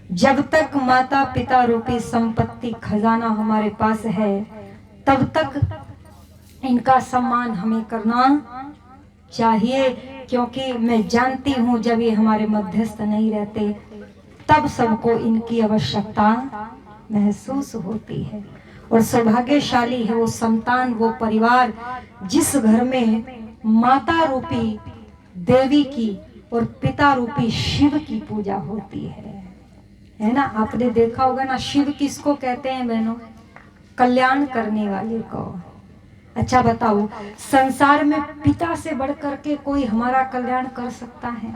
जब तक माता पिता रूपी संपत्ति खजाना हमारे पास है, तब तक इनका सम्मान हमें करना चाहिए। क्योंकि मैं जानती हूँ जब ये हमारे मध्यस्थ नहीं रहते तब सबको इनकी आवश्यकता महसूस होती है। और सौभाग्यशाली है वो संतान, वो परिवार जिस घर में माता रूपी देवी की और पिता रूपी शिव की पूजा होती है ना। आपने देखा होगा ना, शिव किसको कहते हैं बहनों? कल्याण करने वाले को। अच्छा बताओ, संसार में पिता से बढ़कर के कोई हमारा कल्याण कर सकता है?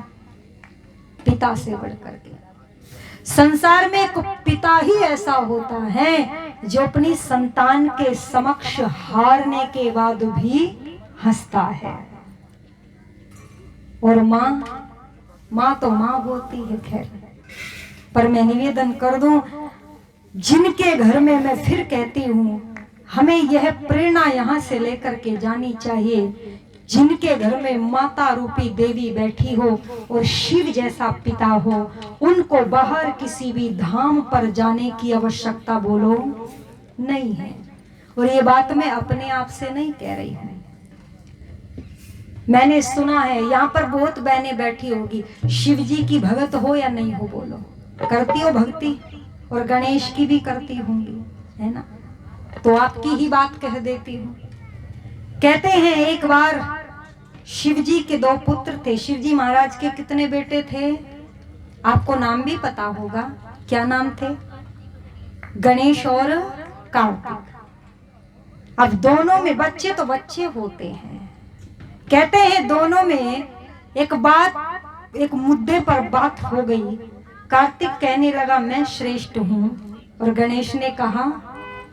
पिता से बढ़कर के संसार में एक पिता ही ऐसा होता है जो अपनी संतान के समक्ष हारने के बाद भी हंसता है। और माँ तो माँ होती है खैर, पर मैं निवेदन कर दूं, जिनके घर में, मैं फिर कहती हूँ, हमें यह प्रेरणा यहाँ से लेकर के जानी चाहिए, जिनके घर में माता रूपी देवी बैठी हो और शिव जैसा पिता हो, उनको बाहर किसी भी धाम पर जाने की आवश्यकता बोलो नहीं है। और ये बात मैं अपने आप से नहीं कह रही हूँ, मैंने सुना है। यहाँ पर बहुत बहनें बैठी होगी, शिव जी की भगत हो या नहीं हो, बोलो करती हो भक्ति? और गणेश की भी करती होंगी, है ना? तो आपकी ही बात कह देती हूँ। कहते हैं एक बार शिव जी के 2 पुत्र थे। शिव जी महाराज के कितने बेटे थे? आपको नाम भी पता होगा, क्या नाम थे? गणेश और कार्तिक। अब दोनों में बच्चे तो बच्चे होते हैं। कहते हैं दोनों में एक मुद्दे पर बात हो गई। कार्तिक कहने लगा मैं श्रेष्ठ हूं, और गणेश ने कहा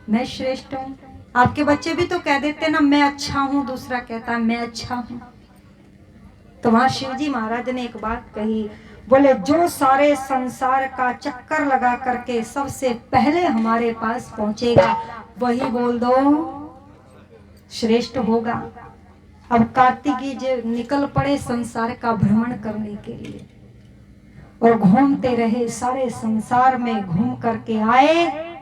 मैं श्रेष्ठ हूं। आपके बच्चे भी तो कह देते ना मैं अच्छा हूं, दूसरा कहता मैं अच्छा हूं। तो वहां शिवजी महाराज ने एक बात कही, बोले जो सारे संसार का चक्कर लगा करके सबसे पहले हमारे पास पहुंचेगा वही बोल दो श्रेष्ठ होगा। अब कार्तिकी जी निकल पड़े संसार का भ्रमण करने के लिए, और घूमते रहे, सारे संसार में घूम करके आए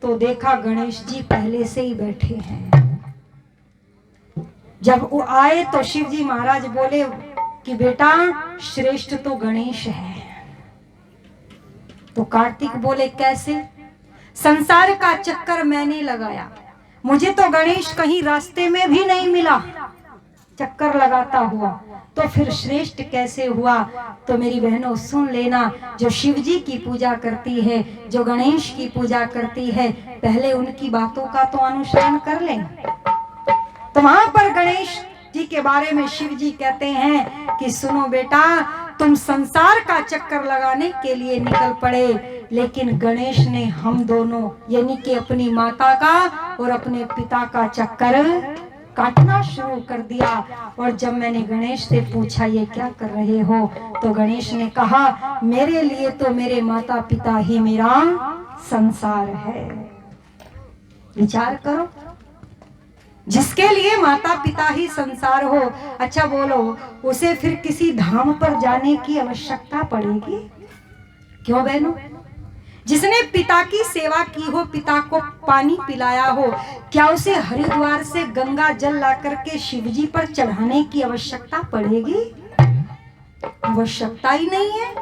तो देखा गणेश जी पहले से ही बैठे हैं। जब वो आए तो शिव जी महाराज बोले कि बेटा श्रेष्ठ तो गणेश है। तो कार्तिक बोले कैसे? संसार का चक्कर मैंने लगाया, मुझे तो गणेश कहीं रास्ते में भी नहीं मिला चक्कर लगाता हुआ, तो फिर श्रेष्ठ कैसे हुआ? तो मेरी बहनों सुन लेना, जो शिव जी की पूजा करती है, जो गणेश की पूजा करती है, पहले उनकी बातों का तो अनुसरण कर लें। तो वहां पर गणेश जी के बारे में शिव जी कहते हैं कि सुनो बेटा, तुम संसार का चक्कर लगाने के लिए निकल पड़े, लेकिन गणेश ने हम दोनों यानी कि अपनी माता का और अपने पिता का चक्कर काटना शुरू कर दिया। और जब मैंने गणेश से पूछा ये क्या कर रहे हो, तो गणेश ने कहा मेरे लिए तो मेरे माता पिता ही मेरा संसार है। विचार करो, जिसके लिए माता पिता ही संसार हो, अच्छा बोलो उसे फिर किसी धाम पर जाने की आवश्यकता पड़ेगी? क्यों बहनों? जिसने पिता की सेवा की हो, पिता को पानी पिलाया हो, क्या उसे हरिद्वार से गंगा जल लाकर के शिवजी पर चढ़ाने की आवश्यकता पड़ेगी? आवश्यकता ही नहीं है।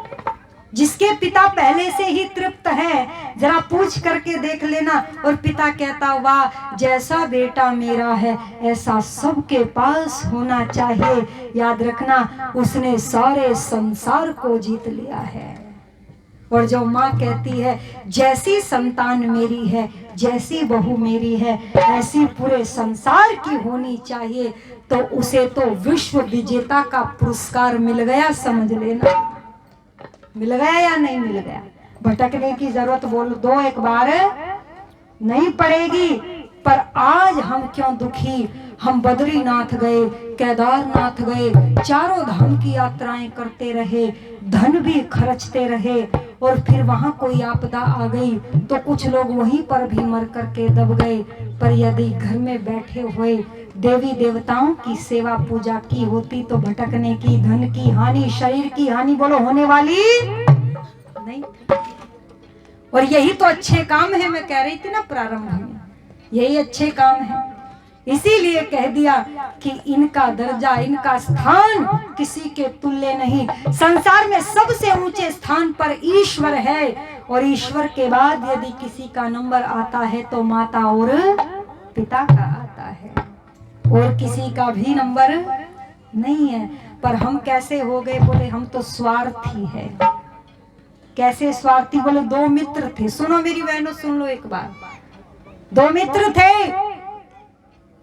जिसके पिता पहले से ही तृप्त है, जरा पूछ करके देख लेना, और पिता कहता वाह जैसा बेटा मेरा है ऐसा सबके पास होना चाहिए, याद रखना उसने सारे संसार को जीत लिया है। और जो माँ कहती है जैसी संतान मेरी है, जैसी बहू मेरी है, ऐसी पूरे संसार की होनी चाहिए, तो उसे तो विश्व विजेता का पुरस्कार मिल गया, समझ लेना। मिल गया या नहीं मिल गया? भटकने की जरूरत बोल दो एक बार नहीं पड़ेगी। पर आज हम क्यों दुखी? हम बद्रीनाथ गए, केदारनाथ गए, चारों धाम की यात्राएं करते रहे, धन भी खर्चते रहे, और फिर वहां कोई आपदा आ गई तो कुछ लोग वहीं पर भी मर करके दब गए। पर यदि घर में बैठे हुए देवी देवताओं की सेवा पूजा की होती तो भटकने की, धन की हानि, शरीर की हानि बोलो होने वाली नहीं। और यही तो अच्छे काम है, मैं कह रही थी ना प्रारंभ में, यही अच्छे काम है। इसीलिए कह दिया कि इनका दर्जा, इनका स्थान किसी के तुल्य नहीं। संसार में सबसे ऊंचे स्थान पर ईश्वर है, और ईश्वर के बाद यदि किसी का नंबर आता है तो माता और पिता का आता है, और किसी का भी नंबर नहीं है। पर हम कैसे हो गए? बोले हम तो स्वार्थी है। कैसे स्वार्थी? बोले दो मित्र थे, सुनो मेरी बहनों, सुन लो एक बार। दो मित्र थे,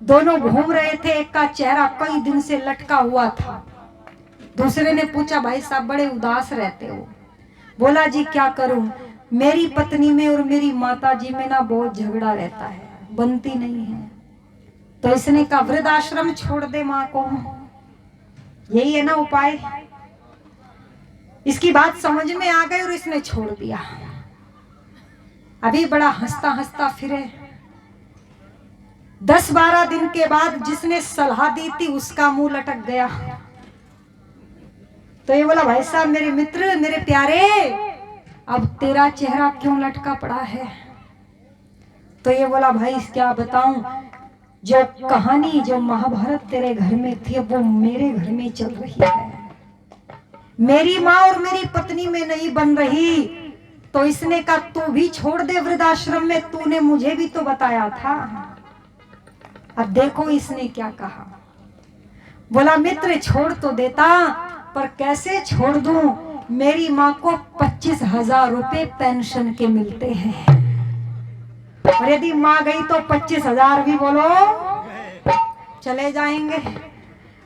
दोनों घूम रहे थे, एक का चेहरा कई दिन से लटका हुआ था। दूसरे ने पूछा, भाई साहब बड़े उदास रहते हो। बोला, जी क्या करूं, मेरी पत्नी में और मेरी माता जी में ना बहुत झगड़ा रहता है, बनती नहीं है। तो इसने कहा वृद्धाश्रम छोड़ दे माँ को, यही है ना उपाय। इसकी बात समझ में आ गई और इसने छोड़ दिया। अभी बड़ा हंसता हंसता फिरे। 10-12 दिन के बाद जिसने सलाह दी थी उसका मुंह लटक गया। तो ये बोला, भाई साहब मेरे मित्र, मेरे प्यारे, अब तेरा चेहरा क्यों लटका पड़ा है? तो ये बोला, भाई क्या बताऊं, जो कहानी, जो महाभारत तेरे घर में थी वो मेरे घर में चल रही है। मेरी माँ और मेरी पत्नी में नहीं बन रही। तो इसने कहा तू भी छोड़ दे वृद्धाश्रम में, तूने मुझे भी तो बताया था। अब देखो इसने क्या कहा। बोला, मित्र छोड़ तो देता, पर कैसे छोड़ दूं, मेरी माँ को 25,000 रुपए पेंशन के मिलते हैं, और यदि माँ गई तो 25,000 भी बोलो चले जाएंगे।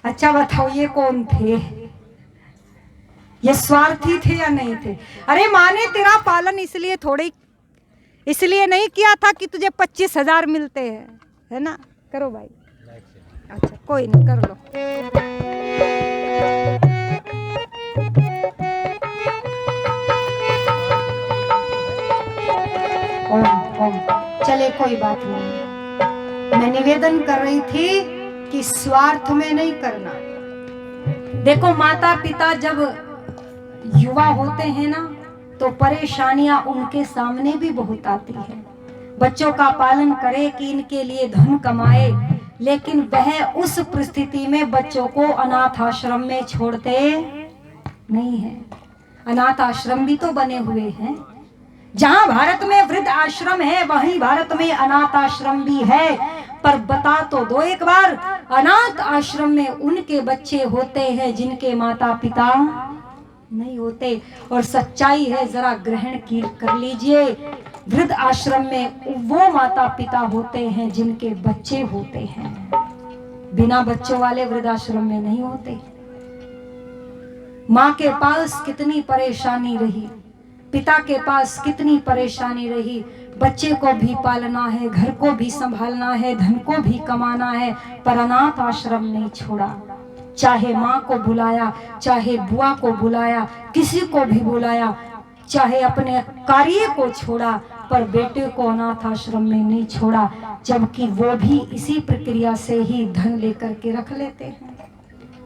अच्छा बताओ ये कौन थे? ये स्वार्थी थे या नहीं थे? अरे माँ ने तेरा पालन इसलिए नहीं किया था कि तुझे 25,000 मिलते हैं, है ना? करो भाई। अच्छा कोई नहीं, कर लो। चले कोई बात नहीं। मैं निवेदन कर रही थी कि स्वार्थ में नहीं करना। देखो माता पिता जब युवा होते हैं ना, तो परेशानियां उनके सामने भी बहुत आती है। बच्चों का पालन करे कि इनके लिए धन कमाए, लेकिन वह उस परिस्थिति में बच्चों को अनाथ आश्रम में छोड़ते नहीं है। अनाथ आश्रम भी तो बने हुए हैं। जहां भारत में वृद्ध आश्रम है वहीं भारत में अनाथ आश्रम भी है। पर बता तो दो एक बार, अनाथ आश्रम में उनके बच्चे होते हैं जिनके माता पिता नहीं होते। और सच्चाई है, जरा ग्रहण कर लीजिए, वृद्ध आश्रम में वो माता पिता होते हैं जिनके बच्चे होते हैं। बिना बच्चों वाले वृद्ध आश्रम में नहीं होते। माँ के पास कितनी परेशानी रही, पिता के पास कितनी परेशानी रही, बच्चे को भी पालना है, घर को भी संभालना है, धन को भी कमाना है, पर अनाथ आश्रम नहीं छोड़ा। चाहे माँ को बुलाया, चाहे बुआ को बुलाया, किसी को भी बुलाया, चाहे अपने कार्य को छोड़ा, पर बेटे को अनाथ आश्रम में नहीं छोड़ा। जबकि वो भी इसी प्रक्रिया से ही धन लेकर के रख लेते हैं।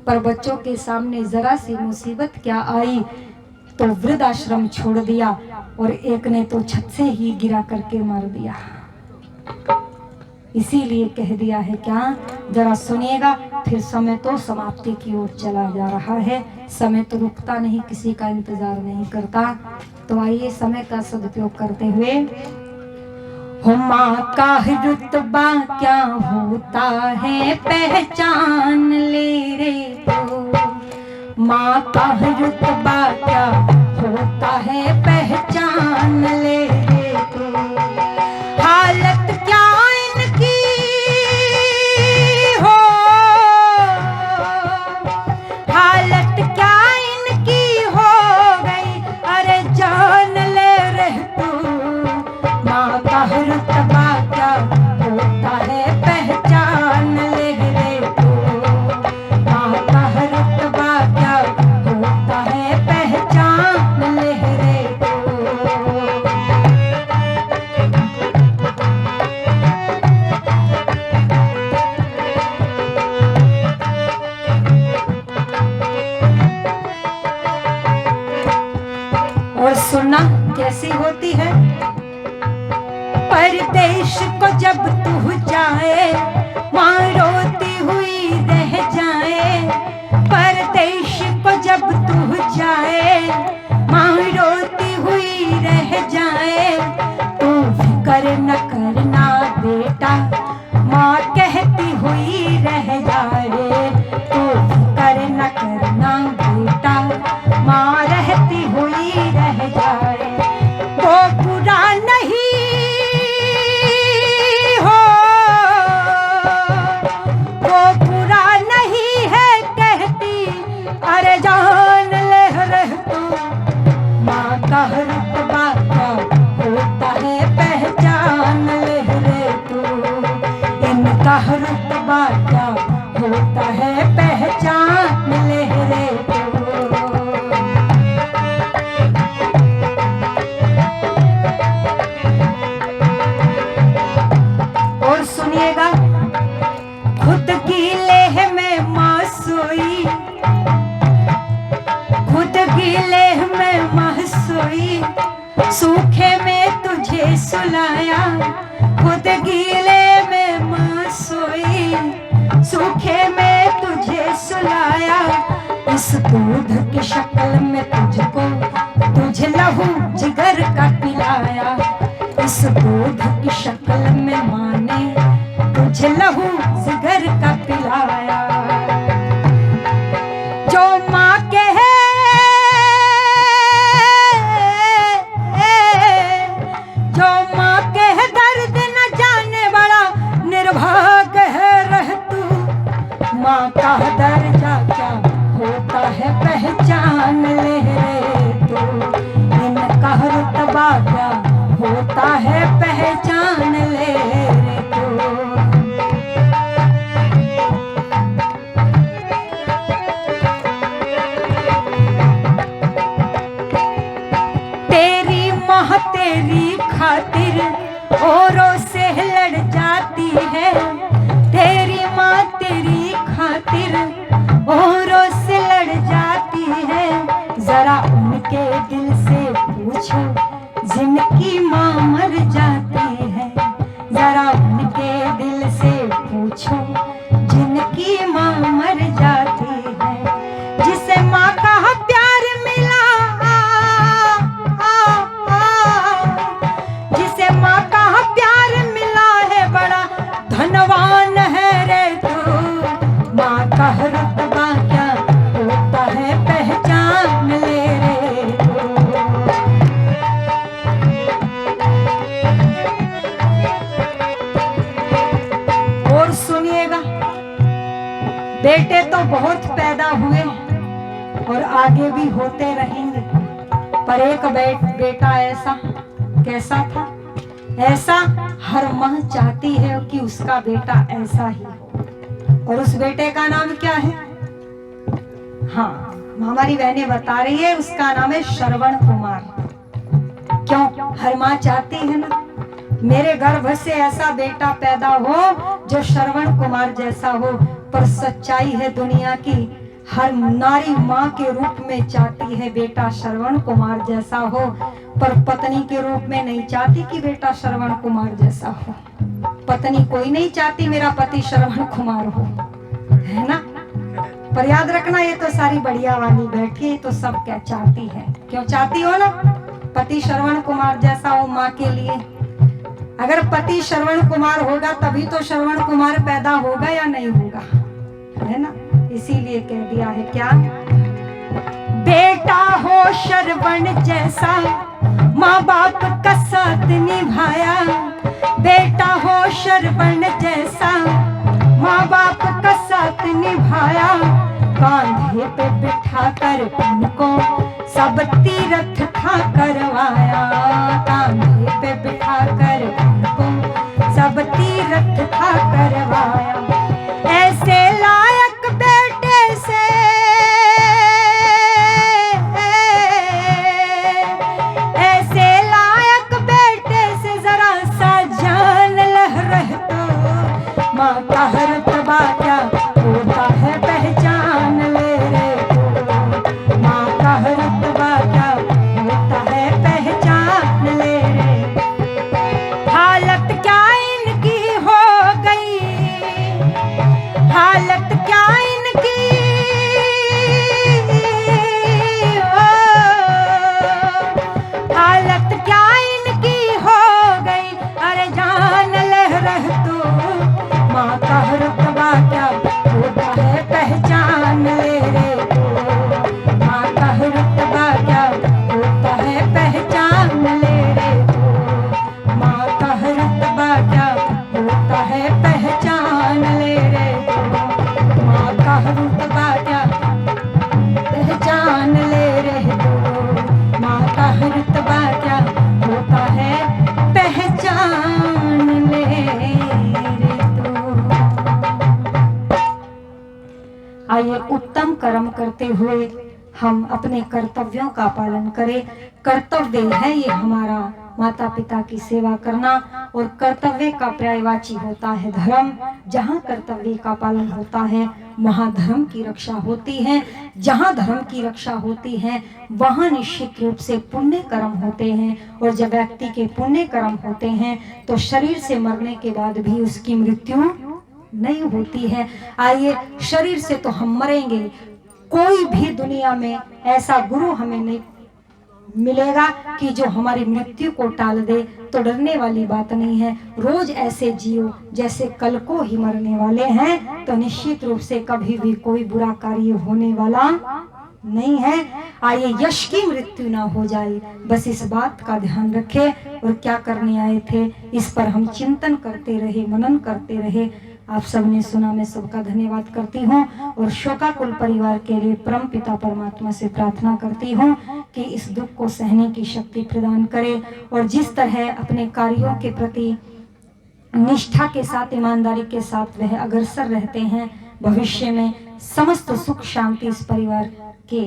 पर बच्चों के सामने जरा सी मुसीबत क्या आई तो वृद्ध आश्रम छोड़ दिया, और एक ने तो छत से ही गिरा करके मार दिया। इसीलिए कह दिया है क्या, जरा सुनिएगा, फिर समय तो समाप्ति की ओर चला जा रहा है। समय तो रुकता नहीं, किसी का इंतजार नहीं करता। तो आइए समय का सदुपयोग करते हुए, हो माँ का रुतबा क्या होता है पहचान ले रे तो, माँ का रुतबा क्या होता है पहचान ले रे तो। हालत क्या इनकी हो, हालत क्या इनकी हो गई, अरे जान ले रे तू। माँ का रुतबा क्या होता है पहचान ले रे तू। माँ का रुतबा क्या होता है पहचान ले कैसी होती है? परदेश को जब तू जाए माँ रोती हुई रह जाए, परदेश को जब तू जाए माँ रोती हुई रह जाए, तू फिक्र न करना बेटा माँ कहती हुई रह जाए, तू फिक्र न करना बेटा माँ रहती हुई रह जाए। वो बुरा नहीं हो, वो बुरा नहीं है कहती, अरे जान ले रे तू माँ का रुतबा क्या होता है पहचान ले रे तू, इनका रुतबा क्या होता है पहचान ले रे तू। और सुनिएगा, खुद की लेह में माँ सोई, खुद की लेह में माँ सोई, सूखे में तुझे सुलाया, खुद की लेह में माँ सोई, सूखे में तुझे सुलाया, इस दूध की शक्ल में तुझको तुझे लहू जिगर का पिलाया, इस दूध की शक्ल में माँ ने तुझे लहू जिगर का पिलाया। जो माँ के जो माँ के दर्द न जाने वाला निर्भाग्य है रह तू, माँ का दर्जा क्या होता है पहचान ले रे तू, इनका रुतबा क्या होता है पहचान ले रे तू। तेरी माँ तेरी खातिर औरों से लड़ जाती है, तेरी माँ तेरी खातिर औरों से लड़ जाती है, जरा उनके दिल से पूछो जिनकी माँ मर जाती है, जरा उनके दिल से पूछो जिनकी माँ मर जाती है, जिसे माँ का प्यार मिला जिसे माँ का प्यार मिला है बड़ा धनवान है रे तू, माँ का रुतबा क्या होता है पहचान ले रे तू। और सुनिएगा, बेटे तो बहुत पैदा हुए और आगे भी होते रहेंगे, पर एक बेटा ऐसा कैसा था, ऐसा हर माँ चाहती है कि उसका बेटा ऐसा ही हो, और उस बेटे का नाम क्या है? हाँ, हमारी बहनें बता रही है उसका नाम है श्रवण कुमार। क्यों? हर माँ चाहती है ना मेरे गर्भ से ऐसा बेटा पैदा हो जो श्रवण कुमार जैसा हो, पर सच्चाई है दुनिया की हर नारी माँ के रूप में चाहती है बेटा श्रवण कुमार जैसा हो, पर पत्नी के रूप में नहीं चाहती कि बेटा श्रवण कुमार जैसा हो। पत्नी कोई नहीं चाहती मेरा पति श्रवण कुमार हो, है ना? पर याद रखना ये तो सारी बढ़िया वाली बैठी है, तो सब क्या चाहती है, क्यों चाहती हो ना? पति श्रवण कुमार जैसा हो माँ के लिए। अगर पति श्रवण कुमार होगा तभी तो श्रवण कुमार पैदा होगा या नहीं होगा, है ना? इसीलिए कह दिया है क्या, बेटा हो श्रवण जैसा माँ बाप का साथ निभाया, बेटा हो श्रवण जैसा माँ बाप का साथ निभाया, कांधे पे बिठा कर उनको सब तीर्थ था करवाया, कांधे पे बिठा कर उनको सब तीर्थ था करवाया। ऐसे लायक बेटे से ऐसे लायक बेटे से जरा सा जान लह रह तो माँ का रुतबा क्या होता है पहचान ले रे तो, माँ का रुतबा क्या होता है पहचान उत्तम कर्म करते हुए हम अपने कर्तव्यों का पालन करें। कर्तव्य है ये हमारा माता पिता की सेवा करना, और कर्तव्य का पर्यायवाची होता है धर्म। जहाँ कर्तव्य का पालन होता है वहाँ धर्म की रक्षा होती है। जहाँ धर्म की रक्षा होती है वहाँ निश्चित रूप से पुण्य कर्म होते हैं, और जब व्यक्ति के पुण्य कर्म होते हैं तो शरीर से मरने के बाद भी उसकी मृत्यु नहीं होती है। आइए, शरीर से तो हम मरेंगे, कोई भी दुनिया में ऐसा गुरु हमें नहीं मिलेगा कि जो हमारी मृत्यु को टाल दे, तो डरने वाली बात नहीं है। रोज ऐसे जियो जैसे कल को ही मरने वाले हैं, तो निश्चित रूप से कभी भी कोई बुरा कार्य होने वाला नहीं है। आइए, यश की मृत्यु ना हो जाए, बस इस बात का ध्यान रखें। और क्या करने आए थे इस पर हम चिंतन करते रहे, मनन करते रहे। आप सबने सुना, मैं सबका धन्यवाद करती हूँ, और शोकाकुल परिवार के लिए परम पिता परमात्मा से प्रार्थना करती हूँ कि इस दुख को सहने की शक्ति प्रदान करे, और जिस तरह अपने कार्यों के प्रति निष्ठा के साथ, ईमानदारी के साथ वह अग्रसर रहते हैं, भविष्य में समस्त सुख शांति इस परिवार के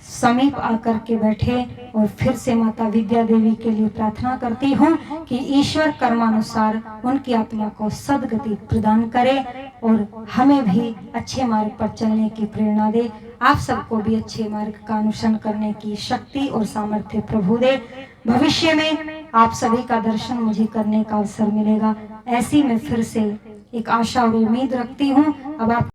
समीप आकर के बैठे। और फिर से माता विद्या देवी के लिए प्रार्थना करती हूँ कि ईश्वर कर्मानुसार उनकी आत्मा को सद्गति प्रदान करे, और हमें भी अच्छे मार्ग पर चलने की प्रेरणा दे। आप सबको भी अच्छे मार्ग का अनुसरण करने की शक्ति और सामर्थ्य प्रभु दे। भविष्य में आप सभी का दर्शन मुझे करने का अवसर मिलेगा, ऐसी मैं फिर से एक आशा और उम्मीद रखती हूँ। अब आप